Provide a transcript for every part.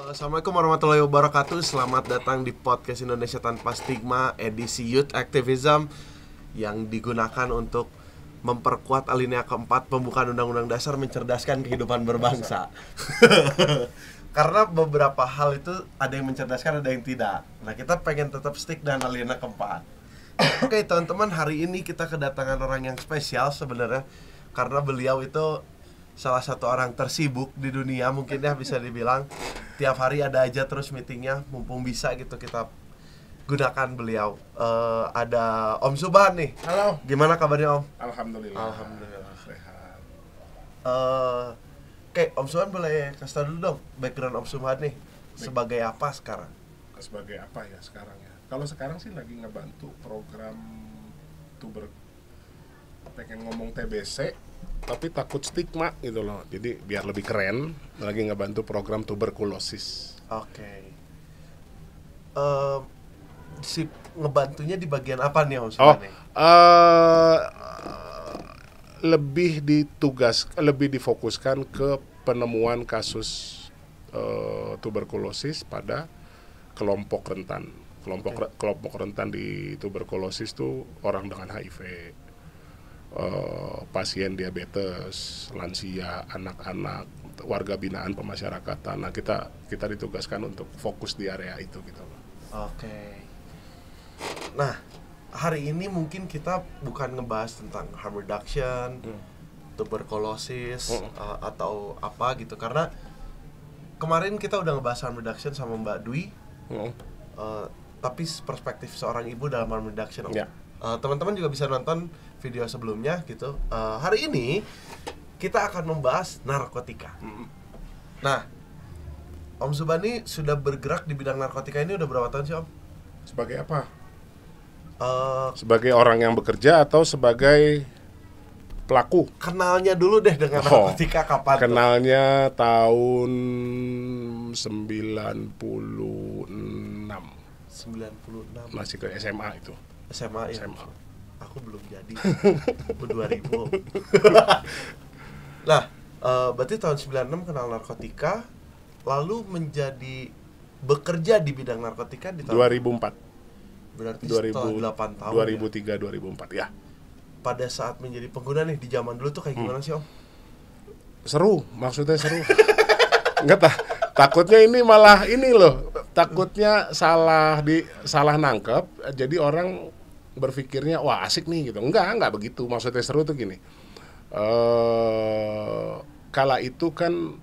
Assalamualaikum warahmatullahi wabarakatuh. Selamat datang di podcast Indonesia Tanpa Stigma edisi Youth Activism yang digunakan untuk memperkuat alinea keempat pembukaan Undang-Undang Dasar mencerdaskan kehidupan berbangsa. Karena beberapa hal itu ada yang mencerdaskan, ada yang tidak. Nah, kita pengen tetap stick dengan alinea keempat. Oke, teman-teman, hari ini kita kedatangan orang yang spesial sebenarnya karena beliau itu salah satu orang tersibuk di dunia, mungkin ya bisa dibilang. Tiap hari ada aja terus meetingnya, mumpung bisa gitu kita gunakan beliau. Ada Om Subhan nih. Halo. Gimana kabarnya Om? Alhamdulillah. Alhamdulillah. Sehat. Oke, Om Subhan boleh kasih tau dulu dong background Om Subhan nih. Sebagai apa sekarang? Sebagai apa ya sekarang ya? Kalau sekarang sih lagi ngebantu program pengen ngomong TBC tapi takut stigma gitu loh. Jadi biar lebih keren, lagi ngebantu program tuberkulosis. Oke. Si ngebantunya di bagian apa nih Om Subhan nih? Lebih difokuskan ke penemuan kasus tuberkulosis pada kelompok rentan. Kelompok rentan di tuberkulosis tuh orang dengan HIV, pasien diabetes, lansia, anak-anak, warga binaan pemasyarakatan. Nah, kita ditugaskan untuk fokus di area itu gitu loh. Oke. Nah, hari ini mungkin kita bukan ngebahas tentang harm reduction, tuberkulosis atau apa gitu, karena kemarin kita udah ngebahas harm reduction sama Mbak Dwi. Tapi perspektif seorang ibu dalam harm reduction. Ya. Teman-teman juga bisa nonton video sebelumnya gitu. Hari ini kita akan membahas narkotika. Nah, Om Subhan sudah bergerak di bidang narkotika ini udah berapa tahun sih Om? Sebagai apa? Sebagai orang yang bekerja atau sebagai pelaku? Kenalnya dulu deh dengan narkotika kapan? Kenalnya tahun 96. 96. Masih ke SMA itu. SMA ya? SMA. Aku belum jadi. 2000. Nah, berarti tahun 96 kenal narkotika, lalu bekerja di bidang narkotika di tahun 2004. Berarti setelah 8 tahun 2003, 2004 ya. Pada saat menjadi pengguna nih di zaman dulu tuh kayak gimana sih Om? Seru, maksudnya seru. Enggak takutnya ini malah ini loh. Takutnya salah nangkep, jadi orang berpikirnya wah asik nih gitu. Enggak begitu. Maksudnya seru tuh gini. Kala itu kan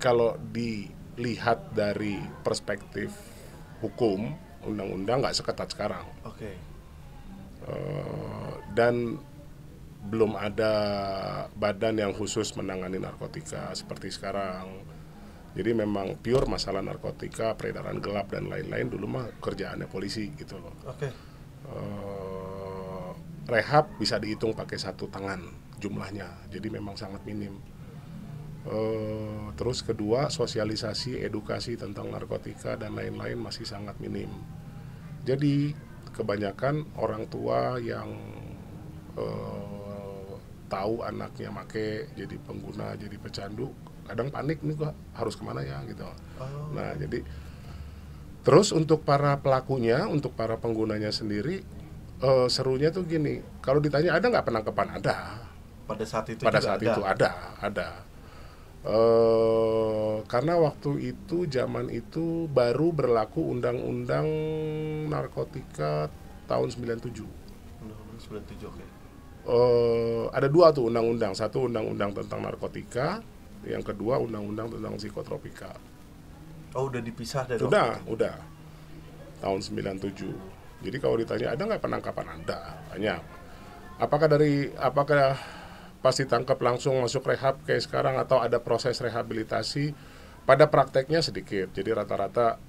kalau dilihat dari perspektif hukum, undang-undang nggak seketat sekarang. Oke. Dan belum ada badan yang khusus menangani narkotika seperti sekarang. Jadi memang pure masalah narkotika, peredaran gelap dan lain-lain dulu mah kerjaannya polisi gitu loh. Oke. Rehab bisa dihitung pakai satu tangan jumlahnya, jadi memang sangat minim. Terus kedua, sosialisasi, edukasi tentang narkotika dan lain-lain masih sangat minim. Jadi kebanyakan orang tua yang tahu anaknya make, jadi pengguna, jadi pecandu, kadang panik nih gua harus kemana ya gitu. Nah jadi terus untuk para pelakunya, untuk para penggunanya sendiri, serunya tuh gini, kalau ditanya ada nggak penangkapan? Ada. Pada saat itu ada. Karena waktu itu zaman itu baru berlaku undang-undang narkotika tahun 97. Undang-undang 97, oke. Ada dua tuh undang-undang, satu undang-undang tentang narkotika, yang kedua undang-undang tentang psikotropika. Oh, udah dipisah dari Udah. Tahun 97. Jadi kalau ditanya ada nggak penangkapan? Ada, banyak. Apakah pas ditangkap langsung masuk rehab kayak sekarang atau ada proses rehabilitasi? Pada prakteknya sedikit. Jadi rata-rata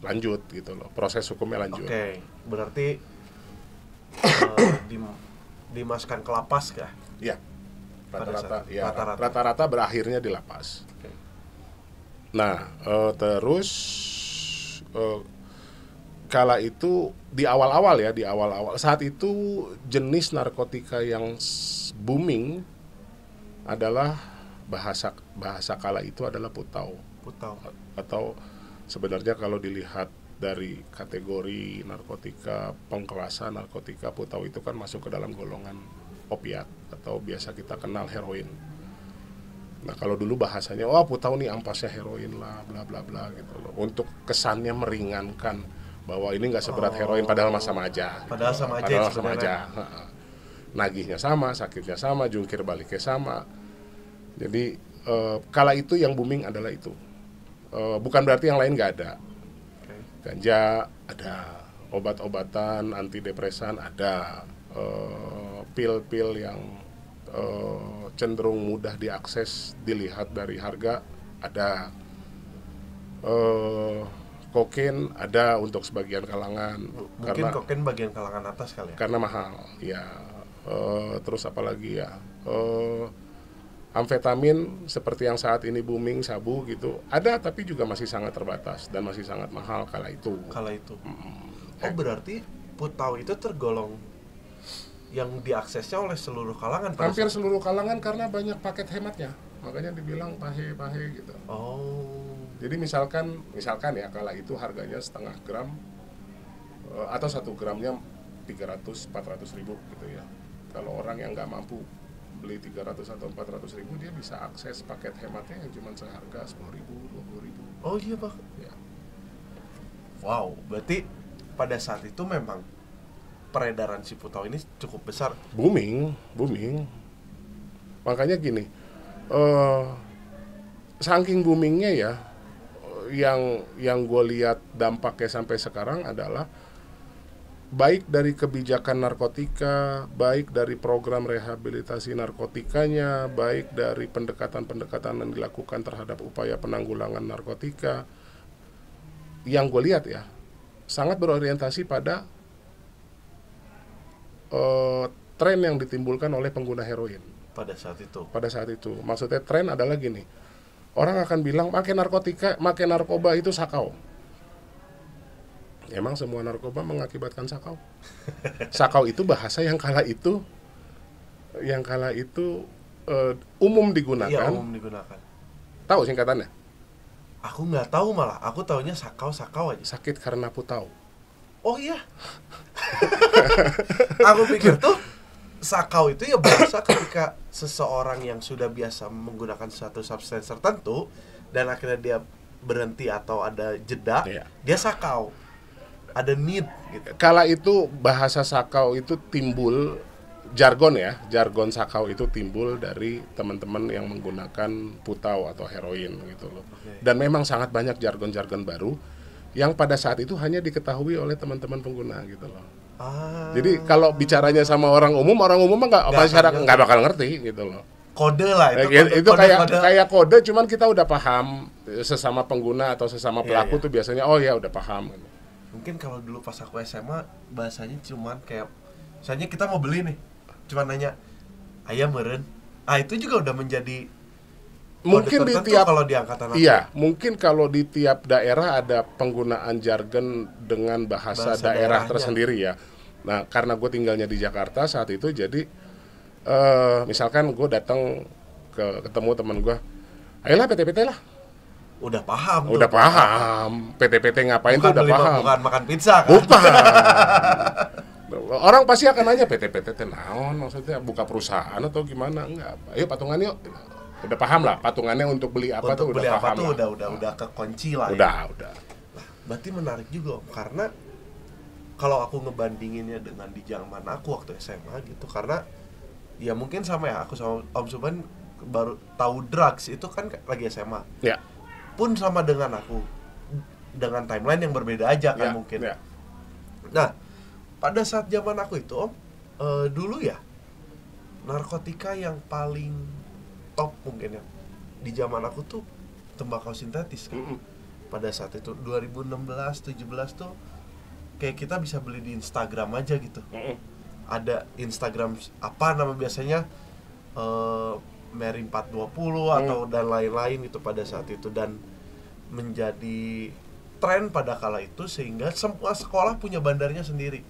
lanjut gitu loh. Proses hukumnya lanjut. Oke. Berarti dimasukkan ke lapas kah? Iya. Rata-rata berakhirnya di lapas. Okay. Nah, terus kala itu di awal-awal saat itu jenis narkotika yang booming adalah bahasa kala itu adalah putau. Putau. Atau sebenarnya kalau dilihat dari kategori narkotika, pengkerasan narkotika, putau itu kan masuk ke dalam golongan opiat atau biasa kita kenal heroin. Nah kalau dulu bahasanya, putau nih ampasnya heroin lah, bla bla bla gitu loh. Untuk kesannya meringankan bahwa ini nggak seberat heroin, padahal sama aja. Padahal gitu. sama aja. Padahal sama aja. Nagihnya sama, sakitnya sama, jungkir baliknya sama. Jadi kala itu yang booming adalah itu. Bukan berarti yang lain nggak ada. Ganja ada, obat-obatan antidepresan ada, pil-pil yang cenderung mudah diakses dilihat dari harga ada, kokain ada untuk sebagian kalangan. Mungkin kokain bagian kalangan atas kali ya? Karena mahal, ya. Terus apalagi ya, amfetamin seperti yang saat ini booming, sabu gitu, ada tapi juga masih sangat terbatas dan masih sangat mahal kala itu. Berarti putau itu tergolong yang diaksesnya oleh seluruh kalangan? Hampir seluruh kalangan karena banyak paket hematnya, makanya dibilang pahe gitu. Jadi misalkan ya kala itu harganya setengah gram atau 1 gramnya 300-400 ribu gitu ya. Kalau orang yang nggak mampu beli 300 atau 400 ribu, dia bisa akses paket hematnya yang cuma seharga 10 ribu, 20 ribu. Oh iya Pak? Ya. Wow, berarti pada saat itu memang peredaran si putau ini cukup besar. Booming. Makanya gini, saking boomingnya ya, yang gue lihat dampaknya sampai sekarang adalah baik dari kebijakan narkotika, baik dari program rehabilitasi narkotikanya, baik dari pendekatan-pendekatan yang dilakukan terhadap upaya penanggulangan narkotika, yang gue lihat ya, sangat berorientasi pada tren yang ditimbulkan oleh pengguna heroin. Pada saat itu. Maksudnya tren adalah gini, orang akan bilang makin narkoba itu sakau. Emang semua narkoba mengakibatkan sakau? Sakau itu bahasa yang kala itu umum digunakan. Iya, umum digunakan. Tahu singkatannya? Aku nggak tahu malah. Aku taunya sakau aja. Sakit karena putau. Oh iya. Aku pikir tuh sakau itu ya bahasa ketika seseorang yang sudah biasa menggunakan suatu substance tertentu dan akhirnya dia berhenti atau ada jeda, dia sakau. Ada need gitu. Kala itu bahasa sakau itu timbul, jargon sakau itu timbul dari teman-teman yang menggunakan putau atau heroin gitu loh. Dan memang sangat banyak jargon-jargon baru yang pada saat itu hanya diketahui oleh teman-teman pengguna gitu loh. Jadi kalau bicaranya sama orang umum nggak bakal ngerti gitu loh. Kode lah itu kayak kode, cuman kita udah paham, sesama pengguna atau sesama pelaku tuh biasanya udah paham. Mungkin kalau dulu pas aku SMA bahasanya cuman kayak, misalnya kita mau beli nih, cuman nanya ayam meren. Itu juga udah menjadi mungkin di tiap kalau di angkatan aku. Iya, mungkin kalau di tiap daerah ada penggunaan jargon dengan bahasa daerah tersendiri ya. Nah, karena gue tinggalnya di Jakarta saat itu, jadi misalkan gue datang ketemu teman gue, ayolah PT-PT lah. Udah paham. PT-PT ngapain tuh udah paham. Bukan makan pizza kan? Bukan. Orang pasti akan nanya PT-PT naon, maksudnya buka perusahaan atau gimana? Enggak. Ayo patungan yuk. Udah paham lah, patungannya untuk beli apa untuk tuh beli udah apa paham. Udah kekunci lah. Udah. Nah, berarti menarik juga karena kalau aku ngebandinginnya dengan di zaman aku waktu SMA gitu, karena ya mungkin sama ya, aku sama Om Suban baru tahu drugs itu kan lagi SMA. Ya. Pun sama dengan aku, dengan timeline yang berbeda aja kan mungkin. Ya. Nah, pada saat zaman aku itu Om, dulu ya narkotika yang paling top mungkin ya di zaman aku tuh tembakau sintetis kan. Pada saat itu 2016-17 tuh kayak kita bisa beli di Instagram aja gitu. Ada Instagram apa nama biasanya, Mary 420 atau dan lain-lain itu pada saat itu, dan menjadi tren pada kala itu sehingga semua sekolah punya bandarnya sendiri.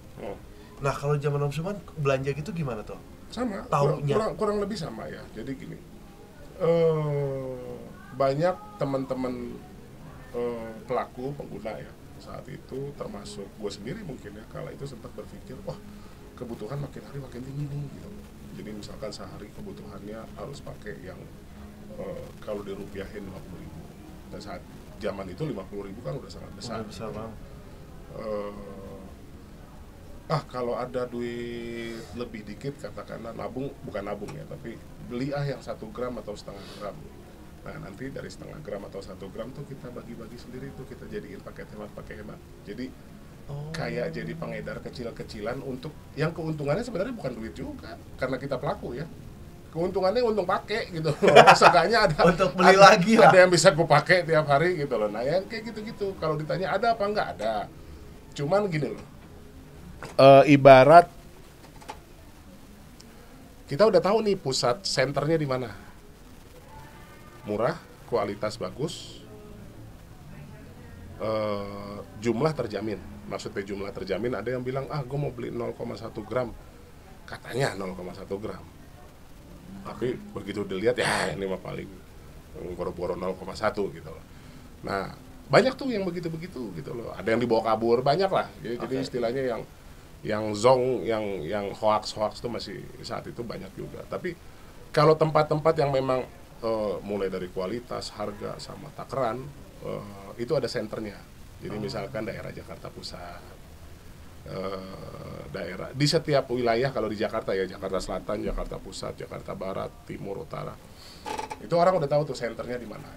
Nah, kalau zaman Om Suman belanja gitu gimana tuh? Sama, Taunya kurang lebih sama ya. Jadi gini, banyak teman-teman pelaku pengguna ya saat itu, termasuk gue sendiri mungkin ya, kala itu sempat berpikir, wah kebutuhan makin hari makin tinggi nih gitu. Jadi misalkan sehari kebutuhannya harus pakai yang kalau dirupiahin 50.000, dan saat zaman itu 50.000 kan udah sangat besar. Udah besar banget. Kalau ada duit lebih dikit, katakanlah nabung, bukan nabung ya, tapi beli yang 1 gram atau setengah gram. Nah nanti dari setengah gram atau 1 gram tuh kita bagi-bagi sendiri tuh, kita jadiin paket hemat. Jadi kayak jadi pengedar kecil-kecilan untuk yang keuntungannya sebenarnya bukan duit juga, karena kita pelaku ya. Keuntungannya untung pakai gitu loh. Seenggaknya ada untuk beli lagi lah. Ada yang bisa gue pakai tiap hari gitu loh. Nah yang kayak gitu-gitu. Kalau ditanya ada apa enggak, ada. Cuman gini loh. Ibarat kita udah tahu nih pusat senternya di mana. Murah, kualitas bagus, jumlah terjamin. Maksudnya jumlah terjamin, ada yang bilang, gue mau beli 0,1 gram. Katanya 0,1 gram. Tapi begitu dilihat, ya ini mah paling boro-boro 0,1 gitu loh. Nah, banyak tuh yang begitu-begitu gitu loh. Ada yang dibawa kabur, banyak lah. Jadi istilahnya yang zong, yang hoax tuh masih saat itu banyak juga. Tapi kalau tempat-tempat yang memang mulai dari kualitas, harga, sama takaran, itu ada senternya. Jadi misalkan daerah Jakarta Pusat, daerah di setiap wilayah, kalau di Jakarta ya, Jakarta Selatan, Jakarta Pusat, Jakarta Barat, Timur, Utara, itu orang udah tahu tuh senternya di mana.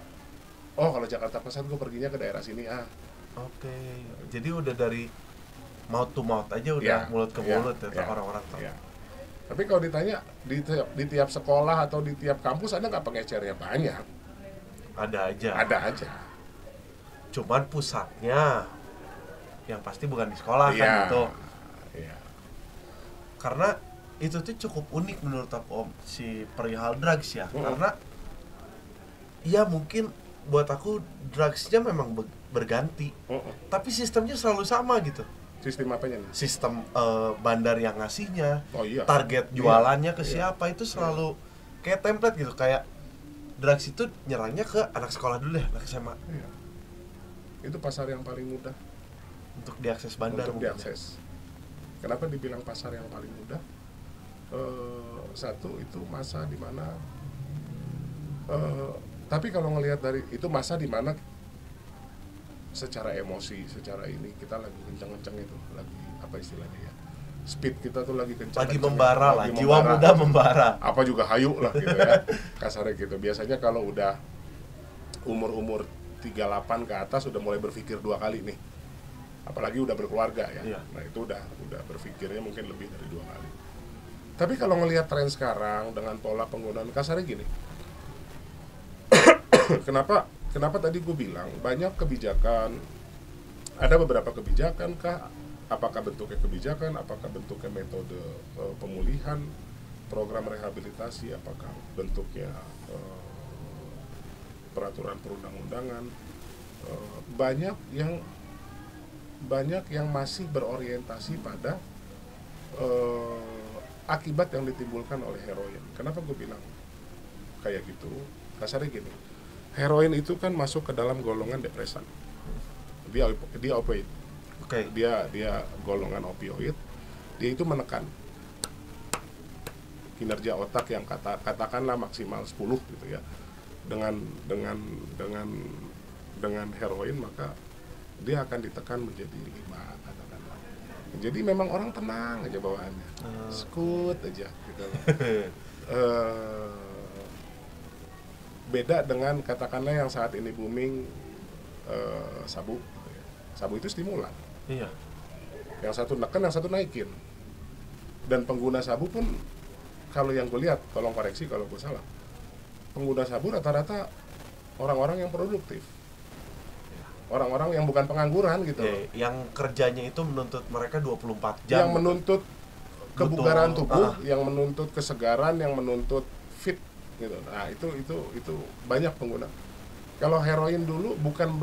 Oh kalau Jakarta Pusat gue perginya ke daerah sini Jadi udah dari mouth to mouth aja, udah mulut ke mulut orang-orang tahu. Tapi kalau ditanya di tiap sekolah atau di tiap kampus ada nggak pengecernya? Banyak. Ada aja. Cuman pusatnya yang pasti bukan di sekolah kan gitu. Iya. Karena itu tuh cukup unik menurut aku, Om, si perihal drugs ya. Karena ya mungkin buat aku drugsnya memang berganti. Tapi sistemnya selalu sama gitu. Sistem apanya nih? Sistem bandar yang ngasihnya, target jualannya ke siapa, itu selalu kayak template gitu. Kayak drugs itu nyerangnya ke anak sekolah dulu deh, anak SMA. Iya. Itu pasar yang paling mudah untuk diakses bandar. Untuk diakses. Kenapa dibilang pasar yang paling mudah? Satu, itu masa di mana. Tapi kalau ngelihat dari itu masa di mana secara emosi, secara ini kita lagi kenceng-kenceng itu, lagi apa istilahnya ya, speed kita tuh lagi kenceng, lagi membara lah, jiwa muda membara, apa juga hayu lah gitu ya, kasarnya gitu. Biasanya kalau udah umur 38 ke atas udah mulai berpikir 2 kali nih, apalagi udah berkeluarga ya. Nah itu udah berpikirnya mungkin lebih dari 2 kali. Tapi kalau ngelihat tren sekarang dengan pola penggunaan, kasarnya gini, Kenapa tadi gue bilang banyak kebijakan, ada beberapa kebijakan kah? Apakah bentuknya kebijakan, apakah bentuknya metode pemulihan, program rehabilitasi, apakah bentuknya peraturan perundang-undangan? Banyak yang masih berorientasi pada akibat yang ditimbulkan oleh heroin. Kenapa gue bilang kayak gitu? Kasarnya gini, heroin itu kan masuk ke dalam golongan depresan. Dia opioid. Dia golongan opioid. Dia itu menekan kinerja otak yang katakanlah maksimal 10 gitu ya. Dengan heroin maka dia akan ditekan menjadi 5 katakanlah. Jadi memang orang tenang aja bawaannya. Skut aja gitu. Beda dengan katakanlah yang saat ini booming sabu. Sabu itu stimulan. Iya. Yang satu neken, yang satu naikin. Dan pengguna sabu pun, kalau yang gue lihat, tolong koreksi kalau gue salah, pengguna sabu rata-rata orang-orang yang produktif, orang-orang yang bukan pengangguran gitu. Yang kerjanya itu menuntut mereka 24 jam. Yang menuntut kebugaran tubuh, yang menuntut kesegaran, yang menuntut fit gitu. Nah itu banyak pengguna. Kalau heroin dulu bukan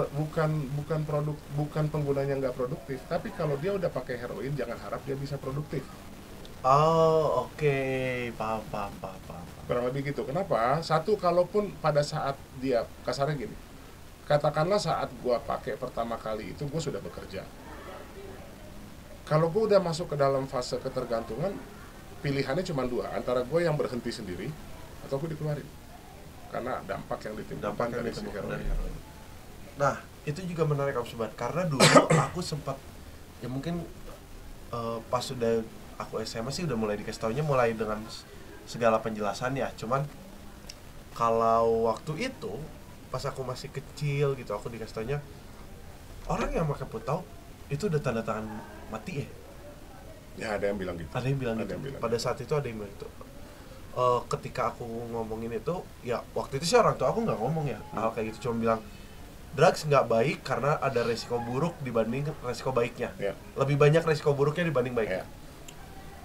penggunanya nggak produktif, tapi kalau dia udah pakai heroin jangan harap dia bisa produktif. Oh, oke. Paham, paham, paham, paham. Kurang lebih gitu. Kenapa? Satu, kalaupun pada saat dia, kasarnya gini, katakanlah saat gua pakai pertama kali itu gua sudah bekerja. Kalau gua udah masuk ke dalam fase ketergantungan, pilihannya cuma dua, antara gua yang berhenti sendiri atau gua dikeluarin. Karena dampak yang ditimbulkan dari si heroin. Nah, itu juga menarik Om Sobat, karena dulu aku sempat, ya mungkin pas sudah aku SMA sih udah mulai dikasih taunya mulai dengan segala penjelasannya. Cuman kalau waktu itu pas aku masih kecil gitu, aku dikasih taunya orang yang pakai putau itu udah tanda tangan mati ya. Ya, ada yang bilang gitu. Ada yang bilang gitu. Pada saat itu ada yang bilang gitu. Ketika aku ngomongin itu, ya waktu itu sih orang tua aku nggak ngomong ya hal kayak gitu, cuma bilang drugs nggak baik karena ada resiko buruk dibanding resiko baiknya. Lebih banyak resiko buruknya dibanding baiknya.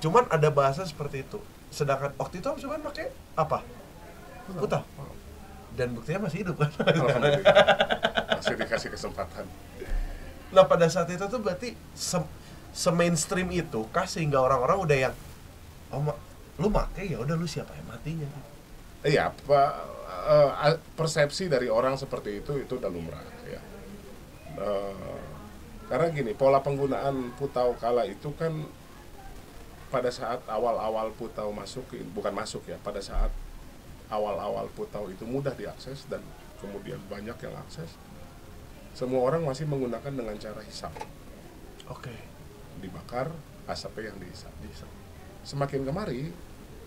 Cuman ada bahasa seperti itu. Sedangkan waktu itu Om Sobat pakai apa? Putau. Dan buktinya masih hidup kan? Masih dikasih kesempatan. Nah pada saat itu tuh berarti se-mainstream itu kah sehingga orang-orang udah yang lu make ya udah lu siapa yang matinya gitu. Iya, persepsi dari orang seperti itu udah lumrah ya. Karena gini, pola penggunaan putau kala itu kan pada saat awal-awal putau pada saat awal-awal putau itu mudah diakses dan kemudian banyak yang akses, semua orang masih menggunakan dengan cara hisap. Oke. Dibakar, asapnya yang dihisap. Semakin kemari,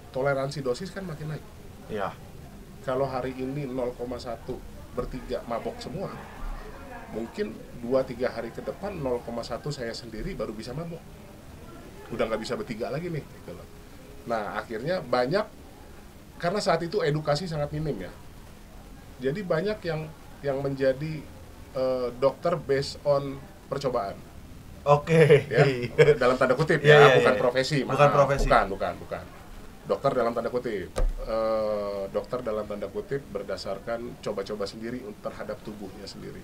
toleransi dosis kan makin naik. Iya. Kalau hari ini 0,1 bertiga mabok semua, mungkin 2-3 hari ke depan 0,1 saya sendiri baru bisa mabok. Udah nggak bisa bertiga lagi nih gitu loh. Nah akhirnya banyak, karena saat itu edukasi sangat minim ya, jadi banyak yang menjadi dokter based on percobaan. Oke. Ya, dalam tanda kutip bukan profesi. Bukan profesi. Bukan. Dokter dalam tanda kutip. Dokter dalam tanda kutip berdasarkan coba-coba sendiri terhadap tubuhnya sendiri.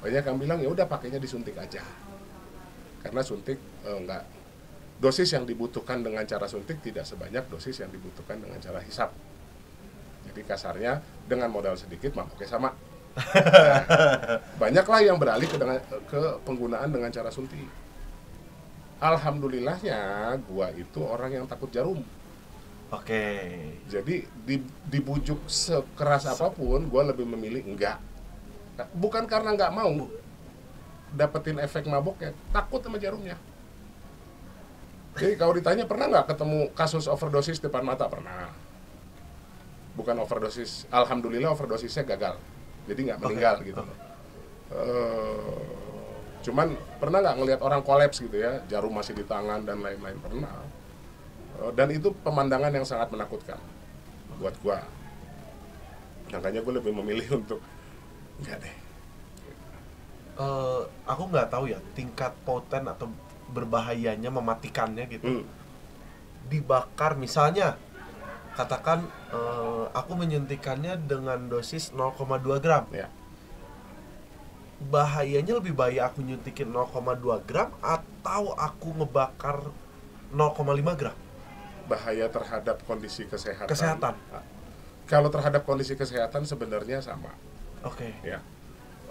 Banyak yang bilang ya udah pakainya disuntik aja. Karena suntik enggak, dosis yang dibutuhkan dengan cara suntik tidak sebanyak dosis yang dibutuhkan dengan cara hisap. Jadi kasarnya dengan modal sedikit maboknya sama. Nah, banyaklah yang beralih ke penggunaan dengan cara suntik. Alhamdulillahnya gua itu orang yang takut jarum. Oke. Jadi dibujuk sekeras apapun, gua lebih memilih enggak. Bukan karena enggak mau dapetin efek maboknya, takut sama jarumnya. Jadi kalau ditanya pernah nggak ketemu kasus overdosis depan mata? Pernah. Bukan overdosis, alhamdulillah overdosisnya gagal, jadi nggak meninggal gitu. Cuman pernah nggak ngelihat orang kolaps gitu ya, jarum masih di tangan dan lain-lain? Pernah. Dan itu pemandangan yang sangat menakutkan buat gua. Makanya gue lebih memilih untuk enggak deh. Aku nggak tahu ya tingkat poten atau berbahayanya, mematikannya gitu. Dibakar misalnya, katakan aku menyuntikannya dengan dosis 0,2 gram ya. Bahayanya lebih bahaya aku nyuntikin 0,2 gram atau aku ngebakar 0,5 gram? Bahaya terhadap kondisi kesehatan. Nah, kalau terhadap kondisi kesehatan sebenarnya sama. Oke. Ya,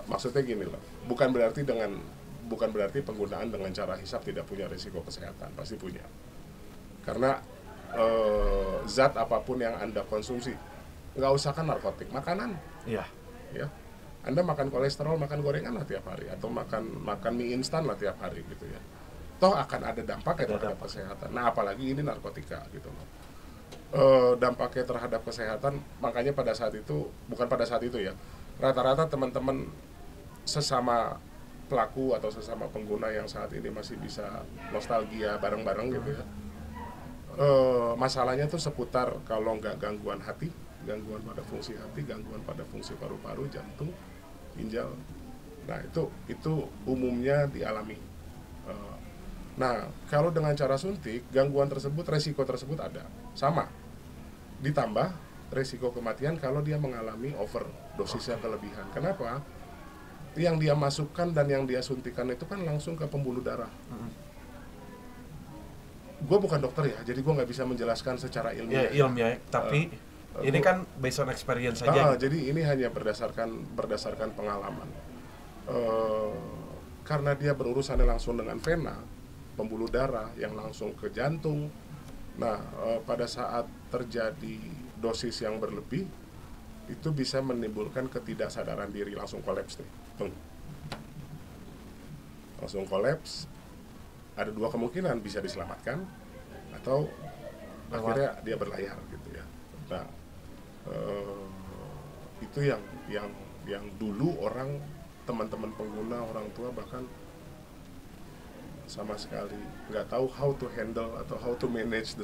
maksudnya gini loh, bukan berarti penggunaan dengan cara hisap tidak punya risiko kesehatan, pasti punya. Karena zat apapun yang Anda konsumsi, nggak usah kan narkotik, makanan. Iya. Ya, Anda makan kolesterol, makan gorengan lah tiap hari, atau makan mie instan lah tiap hari gitu ya. Toh akan ada dampaknya terhadap kesehatan. Nah, apalagi ini narkotika gitu loh. Dampaknya terhadap kesehatan, makanya pada saat itu, bukan pada saat itu ya, rata-rata teman-teman sesama pelaku atau sesama pengguna yang saat ini masih bisa nostalgia bareng-bareng gitu ya. Masalahnya tuh seputar kalau nggak gangguan hati, gangguan pada fungsi hati, gangguan pada fungsi paru-paru, jantung, ginjal. Nah itu umumnya dialami. Nah kalau dengan cara suntik, gangguan tersebut, resiko tersebut ada, sama. Ditambah resiko kematian kalau dia mengalami overdosis yang kelebihan. Kenapa? Yang dia masukkan dan yang dia suntikan itu kan langsung ke pembuluh darah. gue bukan dokter ya, jadi gue nggak bisa menjelaskan secara ilmiah. Ya, ilmiah, tapi ini kan based on experience saja. Gitu. Jadi ini hanya berdasarkan pengalaman. Karena dia berurusannya langsung dengan vena, pembuluh darah yang langsung ke jantung. Nah, pada saat terjadi dosis yang berlebih, itu bisa menimbulkan ketidaksadaran diri, langsung kolaps nih. Langsung kolaps. Ada dua kemungkinan, bisa diselamatkan atau akhirnya dia berlayar gitu ya. Nah, itu yang dulu orang, teman-teman pengguna, orang tua bahkan sama sekali nggak tahu how to handle atau how to manage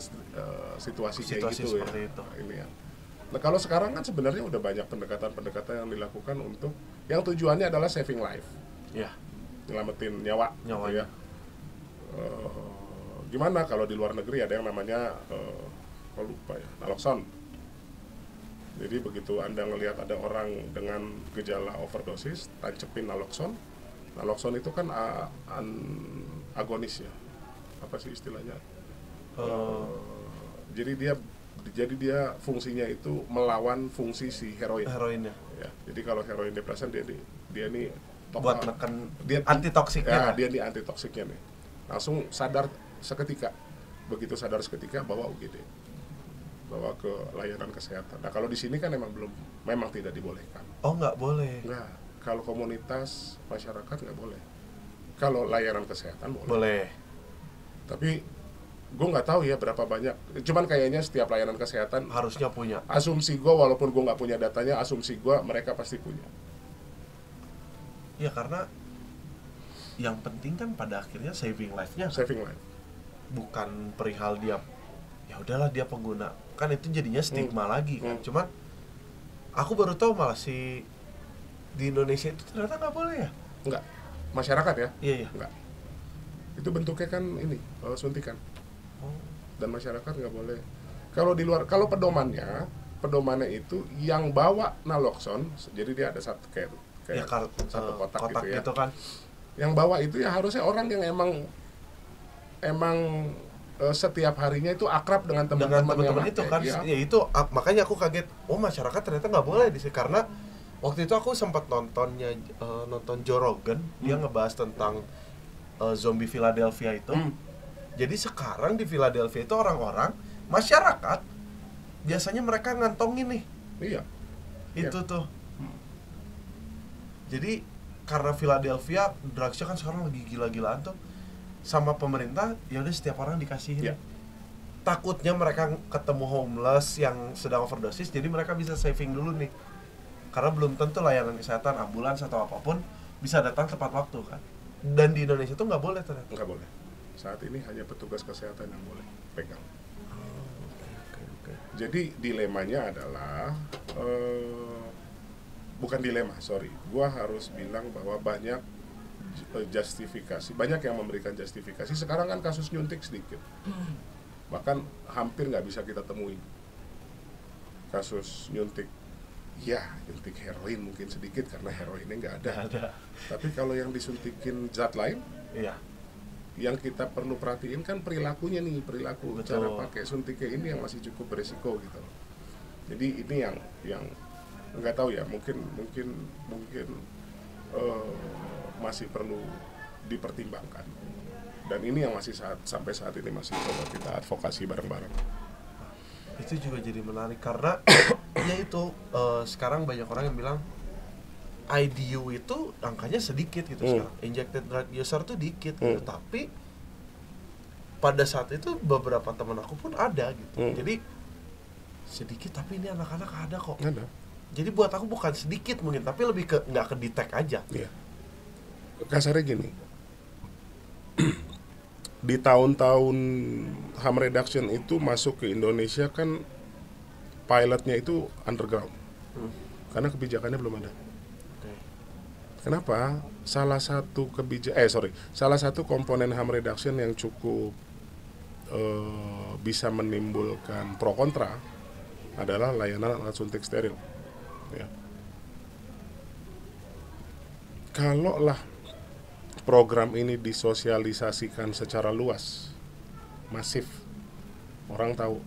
situasi kayak gitu ya. Itu. Ini ya. Nah, kalau sekarang kan sebenarnya udah banyak pendekatan-pendekatan yang dilakukan untuk yang tujuannya adalah saving life. Ya. Nyelamatin nyawa. Gitu ya. Gimana kalau di luar negeri ada yang namanya lupa ya, naloxone. Jadi begitu Anda ngelihat ada orang dengan gejala overdosis, tancepin naloxone. Naloxone itu kan agonis ya. Apa sih istilahnya? Jadi dia fungsinya itu melawan fungsi si heroin. Heroinnya. Ya, jadi kalau heroin depresan dia nih buat menekan antitoksiknya. Ya, dia nih antitoksiknya nih. Langsung sadar seketika. Begitu sadar seketika bawa UGD. Bawa ke layanan kesehatan. Nah, kalau di sini kan memang tidak dibolehkan. Oh, nggak boleh. Nggak. Kalau komunitas masyarakat nggak boleh. Kalau layanan kesehatan boleh. Boleh. Tapi gue nggak tahu ya berapa banyak. Cuman kayaknya setiap layanan kesehatan harusnya punya. Asumsi gue, walaupun gue nggak punya datanya, asumsi gue mereka pasti punya. Ya, karena yang penting kan pada akhirnya saving life-nya. Saving life. Bukan perihal dia, ya udahlah dia pengguna. Kan itu jadinya stigma lagi kan. Cuman aku baru tahu malah di Indonesia itu ternyata nggak boleh ya. Enggak. Masyarakat ya? Iya. Enggak. Itu bentuknya kan ini, suntikan. Dan masyarakat nggak boleh. Kalau di luar, kalau pedomannya itu yang bawa naloxone, jadi dia ada satu satu kotak gitu ya. Gitu kan. Yang bawa itu ya harusnya orang yang emang setiap harinya itu akrab dengan teman-teman itu kan. Ya itu makanya aku kaget. Oh, masyarakat ternyata nggak boleh di sini, karena waktu itu aku sempat nonton Joe Rogan. Dia ngebahas tentang zombie Philadelphia itu. Jadi sekarang di Philadelphia itu orang-orang masyarakat biasanya mereka ngantongin nih. Iya. Itu tuh. Jadi karena Philadelphia drugsnya kan sekarang lagi gila-gilaan tuh, sama pemerintah ya udah setiap orang dikasihin. Takutnya mereka ketemu homeless yang sedang overdosis, jadi mereka bisa saving dulu nih. Karena belum tentu layanan kesehatan, ambulans atau apapun bisa datang tepat waktu kan. Dan di Indonesia tuh nggak boleh ternyata. Nggak boleh. Saat ini hanya petugas kesehatan yang boleh pegang. Okay. Jadi dilemanya adalah bukan dilema, sorry. Gua harus bilang bahwa banyak justifikasi, banyak yang memberikan justifikasi. Sekarang kan kasus nyuntik sedikit, bahkan hampir nggak bisa kita temui kasus nyuntik. Ya, nyuntik heroin mungkin sedikit karena heroinnya nggak ada. Tapi kalau yang disuntikin zat lain, yang kita perlu perhatiin kan perilakunya nih, perilaku. Betul. Cara pakai suntiknya ini yang masih cukup beresiko gitu. Jadi ini yang nggak tahu ya, mungkin masih perlu dipertimbangkan. Dan ini yang masih sampai saat ini masih coba kita advokasi bareng-bareng. Itu juga jadi menarik karena ya itu sekarang banyak orang yang bilang IDU itu angkanya sedikit gitu sekarang. Injected drug user tuh dikit gitu. Tapi pada saat itu beberapa teman aku pun ada gitu. Jadi sedikit tapi ini anak-anak ada kok. Ada. Jadi buat aku bukan sedikit mungkin, tapi lebih ke nggak ke detect aja. Iya. Kasarnya gini. Di tahun-tahun harm reduction itu masuk ke Indonesia kan pilotnya itu underground. Karena kebijakannya belum ada. Kenapa? Salah satu komponen harm reduction yang cukup bisa menimbulkan pro kontra adalah layanan alat suntik steril. Ya. Kalaulah program ini disosialisasikan secara luas masif. Orang tahu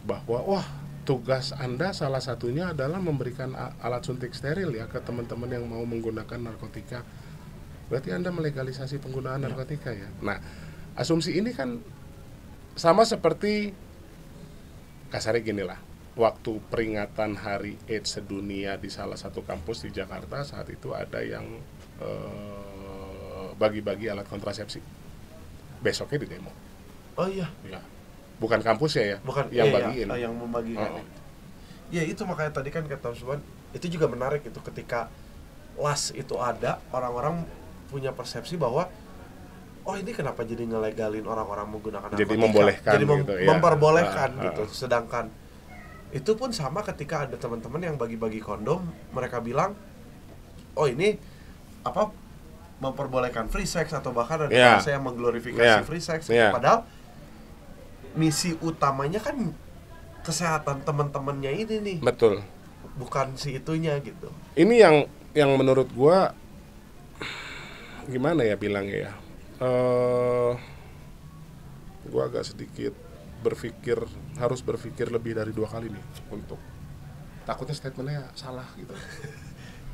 bahwa wah, tugas Anda salah satunya adalah memberikan alat suntik steril ya ke teman-teman yang mau menggunakan narkotika. Berarti Anda melegalisasi penggunaan narkotika ya. Nah, asumsi ini kan sama seperti kasarnya gini lah. Waktu peringatan Hari AIDS sedunia di salah satu kampus di Jakarta, saat itu ada yang bagi-bagi alat kontrasepsi. Besoknya di demo. Oh iya. Ya. Bukan kampus ya, bukan yang iya, bagiin. yang membagikan. Ya itu makanya tadi kan kata Usman, itu juga menarik itu ketika las itu ada, orang-orang punya persepsi bahwa oh ini kenapa jadi ngelegalin orang-orang menggunakan narkotika, jadi membolehkan jadi gitu, memperbolehkan gitu. Sedangkan itu pun sama ketika ada teman-teman yang bagi-bagi kondom, mereka bilang oh ini apa memperbolehkan free sex atau bahkan ada yang mengglorifikasi free sex, padahal misi utamanya kan kesehatan teman-temannya ini nih. Betul. Bukan si itunya gitu. Ini yang menurut gua gimana ya bilangnya ya. Gua agak sedikit harus berpikir lebih dari 2 kali nih untuk takutnya statementnya salah gitu.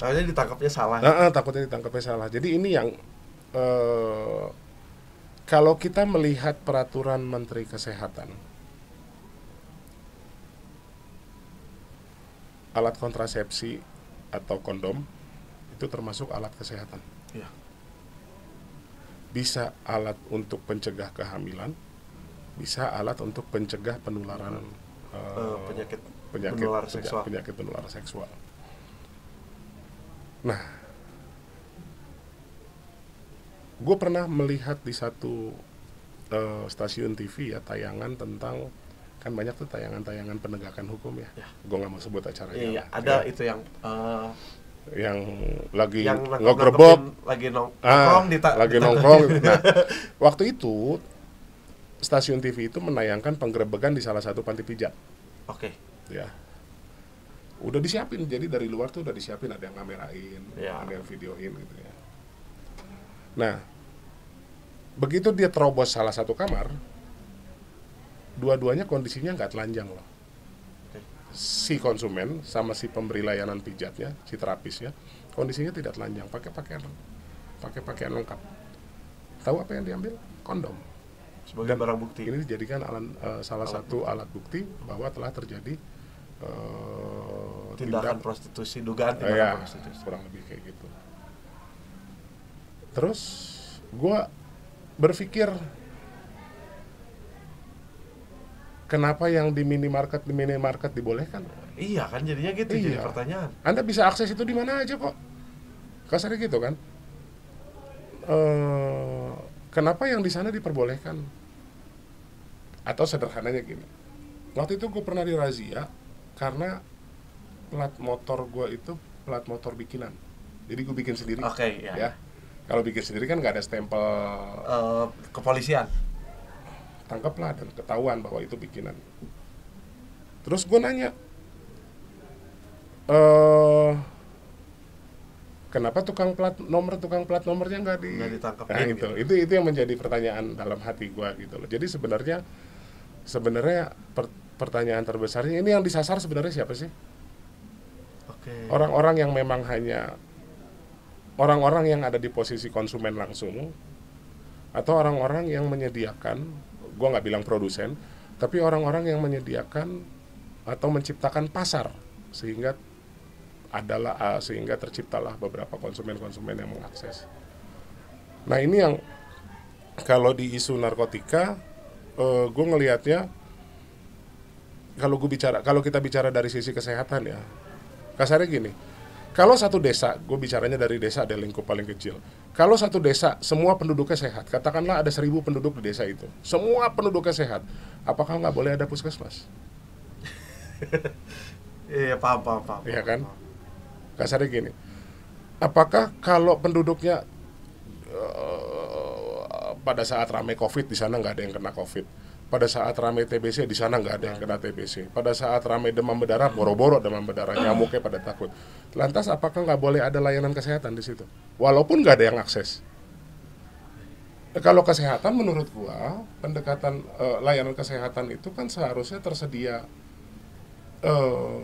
Takutnya ditangkapnya salah. Takutnya ditangkapnya salah. Jadi ini yang kalau kita melihat peraturan Menteri Kesehatan, alat kontrasepsi atau kondom itu termasuk alat kesehatan. Ya. Bisa alat untuk pencegah kehamilan, bisa alat untuk pencegah penularan penyakit penular seksual. Nah, gue pernah melihat di satu stasiun TV ya tayangan tentang, kan banyak tuh tayangan-tayangan penegakan hukum ya. Gue nggak mau sebut acaranya. Iya, ada itu yang lagi yang ngegerebek, lagi nongkrong lagi nongkrong. Nah, waktu itu stasiun TV itu menayangkan penggerebekan di salah satu panti pijat. Oke. Ya. Udah disiapin, jadi dari luar tuh udah disiapin, ada yang ngamerain, ada yang videoin gitu ya. Nah, begitu dia terobos salah satu kamar, dua-duanya kondisinya nggak telanjang loh. Si konsumen sama si pemberi layanan pijatnya, si terapisnya, kondisinya tidak telanjang, pakai pakaian lengkap. Tahu apa yang diambil? Kondom. Sebagai barang bukti. Ini dijadikan salah satu alat bukti bahwa telah terjadi tindakan prostitusi, dugaan tindakan prostitusi. Kurang lebih kayak gitu. Terus gue berpikir, kenapa yang di minimarket dibolehkan? Iya kan jadinya gitu, jadi pertanyaan. Anda bisa akses itu di mana aja kok. Kasarnya gitu kan. Kenapa yang di sana diperbolehkan? Atau sederhananya gini. Waktu itu gue pernah dirazia karena plat motor gue itu plat motor bikinan. Jadi gue bikin sendiri. Oke, ya. Kalau bikin sendiri kan nggak ada stempel kepolisian. Tangkaplah dan ketahuan bahwa itu bikinan. Terus gue nanya, kenapa tukang plat nomornya nggak ditangkap? Nah, itu yang menjadi pertanyaan dalam hati gue gitu loh. Jadi sebenarnya pertanyaan terbesarnya ini yang disasar sebenarnya siapa sih? Orang-orang yang memang hanya orang-orang yang ada di posisi konsumen langsung, atau orang-orang yang menyediakan, gue nggak bilang produsen, tapi orang-orang yang menyediakan atau menciptakan pasar sehingga terciptalah beberapa konsumen-konsumen yang mengakses. Nah ini yang kalau di isu narkotika, gue ngelihatnya kalau kita bicara dari sisi kesehatan ya, kasarnya gini. Kalau satu desa, gue bicaranya dari desa ada lingkup paling kecil. Kalau satu desa, semua penduduknya sehat, katakanlah ada 1.000 penduduk di desa itu, semua penduduknya sehat, apakah nggak boleh ada puskesmas? Iya, paham. Iya kan? Kasarnya gini, apakah kalau penduduknya pada saat ramai COVID di sana nggak ada yang kena COVID? Pada saat ramai TBC di sana nggak ada yang kena TBC. Pada saat ramai demam berdarah, boro-boro demam berdarah, nyamuknya pada takut. Lantas apakah nggak boleh ada layanan kesehatan di situ? Walaupun nggak ada yang akses. Kalau kesehatan menurut gua pendekatan layanan kesehatan itu kan seharusnya tersedia,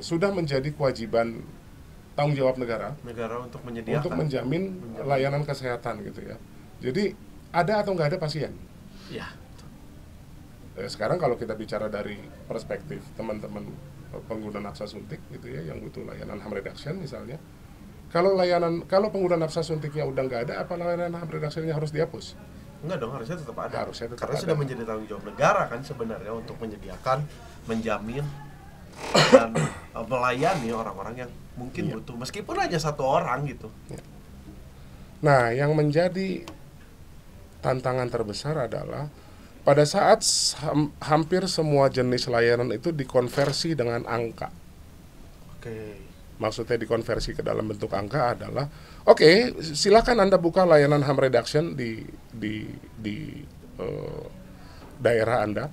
sudah menjadi kewajiban tanggung jawab negara untuk menyediakan, untuk menjamin layanan kesehatan gitu ya. Jadi ada atau nggak ada pasien. Ya. Sekarang kalau kita bicara dari perspektif teman-teman pengguna nafsa suntik gitu ya, yang butuh layanan harm reduction misalnya, kalau pengguna nafsa suntiknya udah nggak ada, apa layanan harm reductionnya harus dihapus? Enggak dong, harusnya tetap ada. Karena ada. sudah menjadi tanggung jawab negara kan sebenarnya untuk menyediakan, menjamin dan melayani orang-orang yang mungkin butuh, meskipun hanya satu orang gitu. Nah, yang menjadi tantangan terbesar adalah pada saat hampir semua jenis layanan itu dikonversi dengan angka. Oke. Maksudnya dikonversi ke dalam bentuk angka adalah, oke, silakan Anda buka layanan harm reduction di daerah Anda,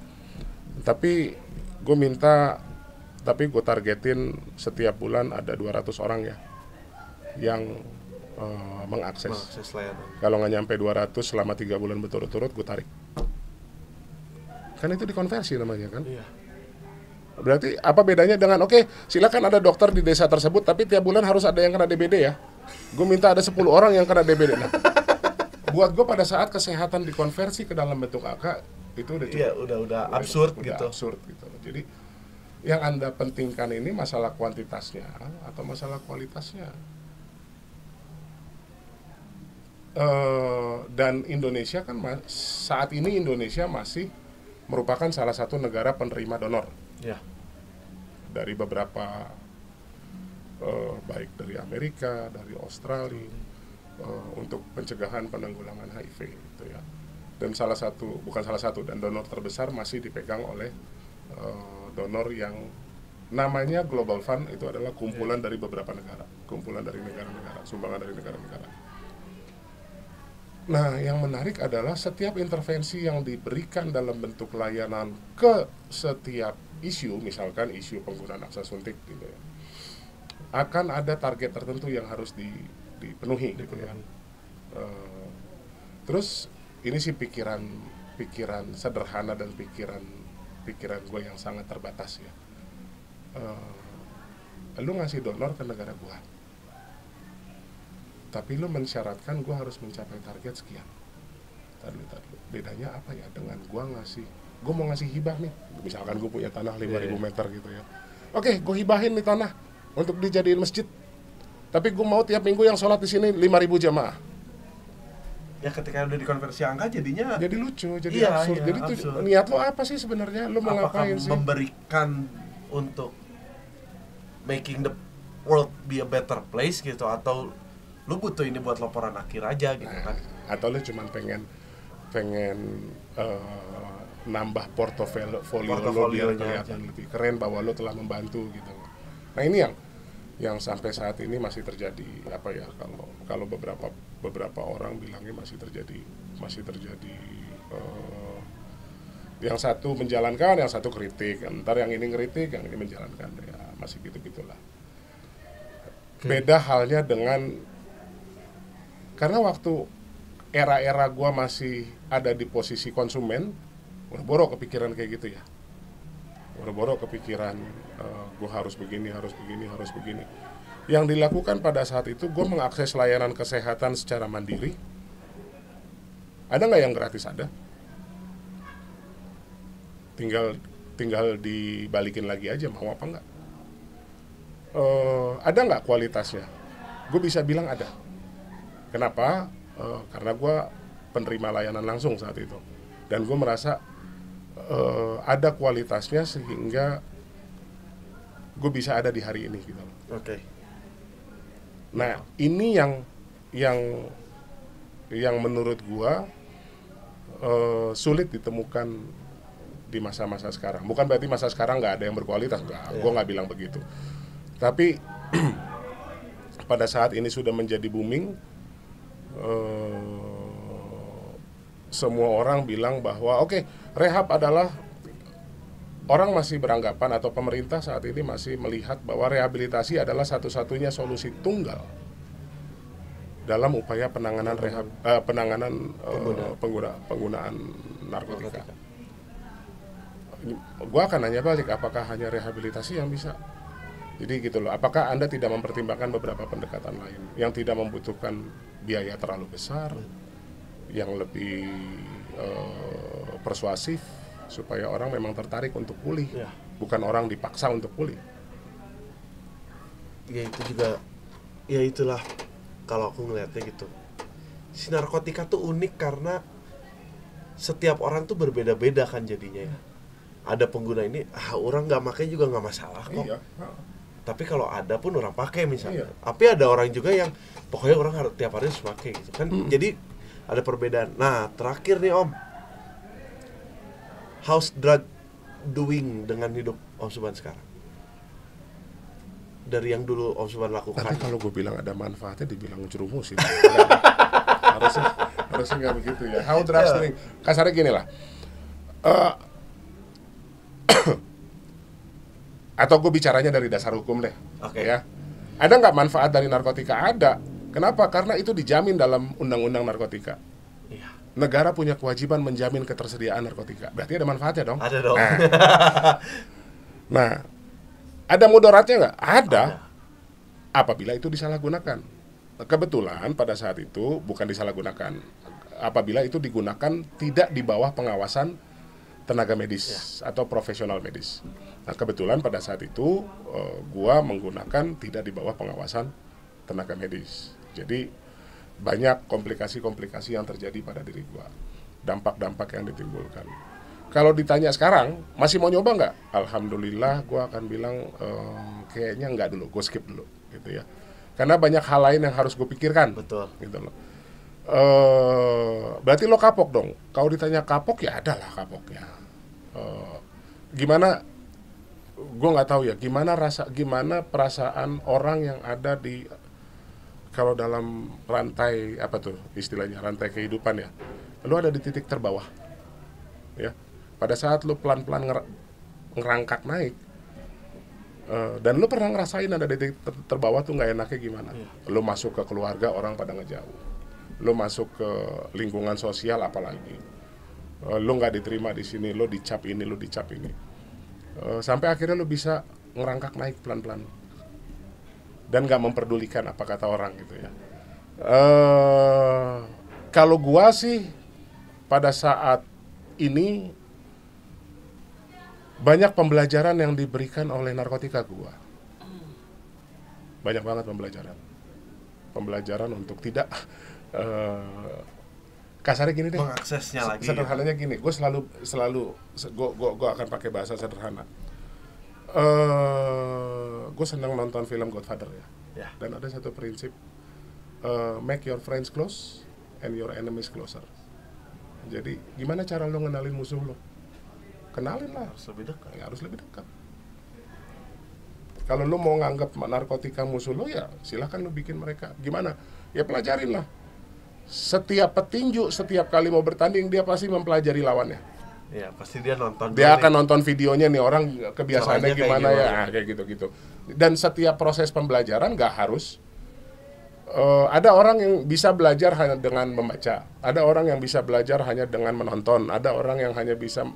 tapi gue targetin setiap bulan ada 200 orang ya yang mengakses layanan. Kalau nggak nyampe 200 selama 3 bulan berturut-turut, gue tarik. Kan itu dikonversi namanya kan. Iya. Berarti apa bedanya dengan silakan ada dokter di desa tersebut, tapi tiap bulan harus ada yang kena DBD ya. Gue minta ada 10 orang yang kena DBD. Nah, buat gue pada saat kesehatan dikonversi ke dalam bentuk angka itu udah cukup. Iya, udah absurd gitu. Absurd gitu. Jadi yang Anda pentingkan ini masalah kuantitasnya atau masalah kualitasnya. Dan Indonesia kan saat ini Indonesia masih merupakan salah satu negara penerima donor. Ya. Dari beberapa baik dari Amerika, dari Australia, untuk pencegahan penanggulangan HIV gitu ya. Dan dan donor terbesar masih dipegang oleh donor yang namanya Global Fund, itu adalah kumpulan dari beberapa negara, kumpulan dari negara-negara, sumbangan dari negara-negara. Nah, yang menarik adalah setiap intervensi yang diberikan dalam bentuk layanan ke setiap isu, misalkan isu penggunaan nafsa suntik gitu ya, akan ada target tertentu yang harus dipenuhi gitu ya. Terus ini sih pikiran sederhana dan pikiran gue yang sangat terbatas ya. Lu ngasih donor ke negara gua, tapi lu mensyaratkan gue harus mencapai target sekian. Tadi bedanya apa ya dengan gue mau ngasih hibah nih, misalkan gue punya tanah 5.000 meter gitu ya. Oke, gue hibahin nih tanah untuk dijadiin masjid, tapi gue mau tiap minggu yang sholat di sini 5.000 jamaah. Ya ketika udah dikonversi angka jadinya jadi lucu, jadi absurd. Jadi absurd. Niat lo apa sih sebenarnya? Lo mau ngapain sih? Memberikan untuk making the world be a better place gitu, atau lu butuh ini buat laporan akhir aja gitu kan? Atau lu cuma pengen nambah portofolio lo biar kelihatan lebih keren bahwa lo telah membantu gitu. Nah, ini yang sampai saat ini masih terjadi, apa ya, kalau beberapa orang bilangnya masih terjadi yang satu menjalankan, yang satu kritik, ntar yang ini ngeritik, yang ini menjalankan, ya masih gitu-gitulah. Beda halnya karena waktu era gue masih ada di posisi konsumen, boro kepikiran kayak gitu ya. Boro kepikiran gue harus begini. Yang dilakukan pada saat itu, gue mengakses layanan kesehatan secara mandiri. Ada nggak yang gratis? Ada. Tinggal dibalikin lagi aja, mau apa nggak. Ada nggak kualitasnya? Gue bisa bilang ada. Kenapa? Karena gue penerima layanan langsung saat itu, dan gue merasa ada kualitasnya sehingga gue bisa ada di hari ini gitu. Oke. Nah, ini yang menurut gue sulit ditemukan di masa-masa sekarang. Bukan berarti masa sekarang nggak ada yang berkualitas, gue nggak bilang begitu. Tapi pada saat ini sudah menjadi booming. Semua orang bilang bahwa rehab adalah, orang masih beranggapan atau pemerintah saat ini masih melihat bahwa rehabilitasi adalah satu-satunya solusi tunggal dalam upaya penanganan penggunaan narkotika. Gua akan nanya balik, apakah hanya rehabilitasi yang bisa? Jadi gitu loh, apakah Anda tidak mempertimbangkan beberapa pendekatan lain yang tidak membutuhkan biaya terlalu besar, yang lebih persuasif, supaya orang memang tertarik untuk pulih, bukan orang dipaksa untuk pulih. Ya itu juga, ya itulah kalau aku ngeliatnya gitu. Si narkotika tuh unik karena setiap orang tuh berbeda-beda kan jadinya ya. Ada pengguna ini, orang nggak pakai juga nggak masalah kok. Iya. Tapi kalau ada pun orang pakai misalnya. Iya. Tapi ada orang juga yang pokoknya orang harus tiap hari harus pakai gitu kan. Jadi ada perbedaan. Nah terakhir nih Om, how's drug doing dengan hidup Om Suban sekarang? Dari yang dulu Om Suban lakukan. Tapi kalau gue bilang ada manfaatnya, dibilang jerumus sih. harusnya nggak begitu ya. How drugs doing? Kasarnya gini lah. Atau gue bicaranya dari dasar hukum deh. Ya. Ada nggak manfaat dari narkotika? Ada. Kenapa? Karena itu dijamin dalam undang-undang narkotika. Iya. Negara punya kewajiban menjamin ketersediaan narkotika. Berarti ada manfaatnya dong? Ada dong. Nah, ada mudaratnya nggak? Ada. Apabila itu disalahgunakan. Kebetulan pada saat itu bukan disalahgunakan. Apabila itu digunakan tidak di bawah pengawasan tenaga medis atau profesional medis. Nah, kebetulan pada saat itu gua menggunakan tidak di bawah pengawasan tenaga medis. Jadi banyak komplikasi-komplikasi yang terjadi pada diri gua. Dampak-dampak yang ditimbulkan. Kalau ditanya sekarang, masih mau nyoba nggak? Alhamdulillah, gue akan bilang kayaknya nggak dulu, gue skip dulu, gitu ya. Karena banyak hal lain yang harus gue pikirkan. Betul. Gitu loh. Berarti lo kapok dong. Kalau ditanya kapok, ya adalah kapoknya. Gimana? Gue nggak tahu ya. Gimana perasaan orang yang ada di, kalau dalam rantai apa tuh istilahnya, rantai kehidupan ya. Lo ada di titik terbawah, ya. Pada saat lu pelan-pelan ngerangkak naik, dan lu pernah ngerasain ada di titik terbawah tuh nggak enaknya gimana? Lu masuk ke keluarga, orang pada ngejauh. Lu masuk ke lingkungan sosial apalagi. Lu nggak diterima di sini, lu dicap ini, lu dicap ini. Sampai akhirnya lu bisa ngerangkak naik pelan-pelan. Dan nggak memperdulikan apa kata orang gitu ya. Kalau gua sih pada saat ini banyak pembelajaran yang diberikan oleh narkotika gua. Banyak banget pembelajaran untuk tidak kasarnya gini deh. Mengaksesnya lagi. Sederhananya gini, gue selalu gue akan pakai bahasa sederhana. Gue senang nonton film Godfather ya. Dan ada satu prinsip, make your friends close and your enemies closer. Jadi gimana cara lo ngenalin musuh lo? Kenalin lah, harus lebih dekat. Kalau lo mau nganggap narkotika musuh lo, ya silahkan lo bikin mereka. Gimana? Ya pelajarin lah. Setiap petinju, setiap kali mau bertanding, dia pasti mempelajari lawannya. Ya, pasti dia nonton. Dia akan nonton videonya nih, orang kebiasaannya gimana ya, kayak gitu-gitu. Dan setiap proses pembelajaran nggak harus. Ada orang yang bisa belajar hanya dengan membaca, ada orang yang bisa belajar hanya dengan menonton, ada orang yang hanya bisa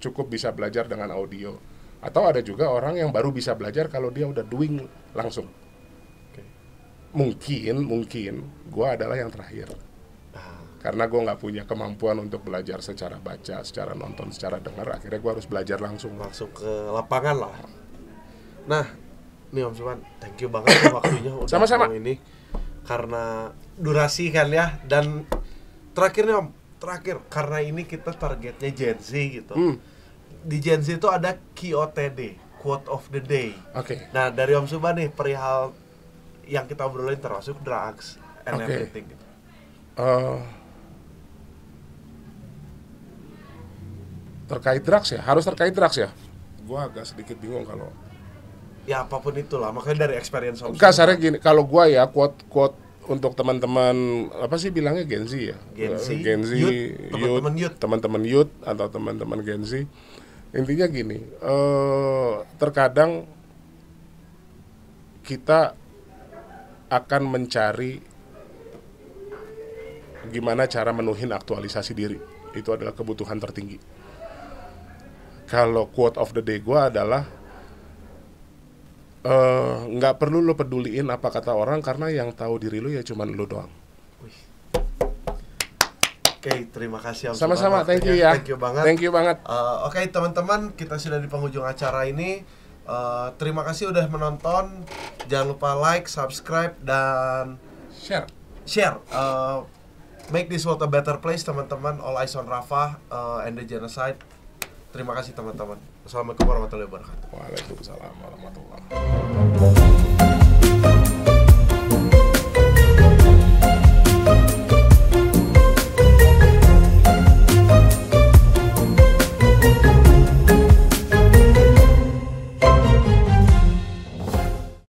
cukup bisa belajar dengan audio, atau ada juga orang yang baru bisa belajar kalau dia udah doing langsung. Mungkin gue adalah yang terakhir, karena gue nggak punya kemampuan untuk belajar secara baca, secara nonton, secara dengar. Akhirnya gue harus belajar langsung ke lapangan lah. Nah, nih Om Suban, thank you banget waktunya udah sama-sama ini, karena durasi kan ya. Dan terakhir nih Om, karena ini kita targetnya Gen Z gitu. Di Gen Z itu ada QOTD, quote of the day. Nah dari Om Suban nih, perihal yang kita obrolin termasuk drugs and everything gitu. Terkait drugs ya, harus terkait drugs ya. Gue agak sedikit bingung kalau. Ya apapun itulah, makanya dari experience Om Suban. Kasarnya gini, kalau gua ya quote untuk teman-teman apa sih bilangnya Gen Z ya? Gen Z, teman-teman youth atau teman-teman Gen Z. Intinya gini, terkadang kita akan mencari gimana cara menuhin aktualisasi diri. Itu adalah kebutuhan tertinggi. Kalau quote of the day gue adalah nggak perlu lo peduliin apa kata orang, karena yang tahu diri lo ya cuman lo doang. Oke, terima kasih Om. Sama-sama, thank you ya. Thank you banget. Thank you banget. Oke, teman-teman, kita sudah di penghujung acara ini. Terima kasih udah menonton. Jangan lupa like, subscribe, dan share. Make this world a better place, teman-teman. All eyes on Rafah and the genocide. Terima kasih teman-teman. Assalamualaikum warahmatullahi wabarakatuh. Waalaikumsalam warahmatullahi wabarakatuh.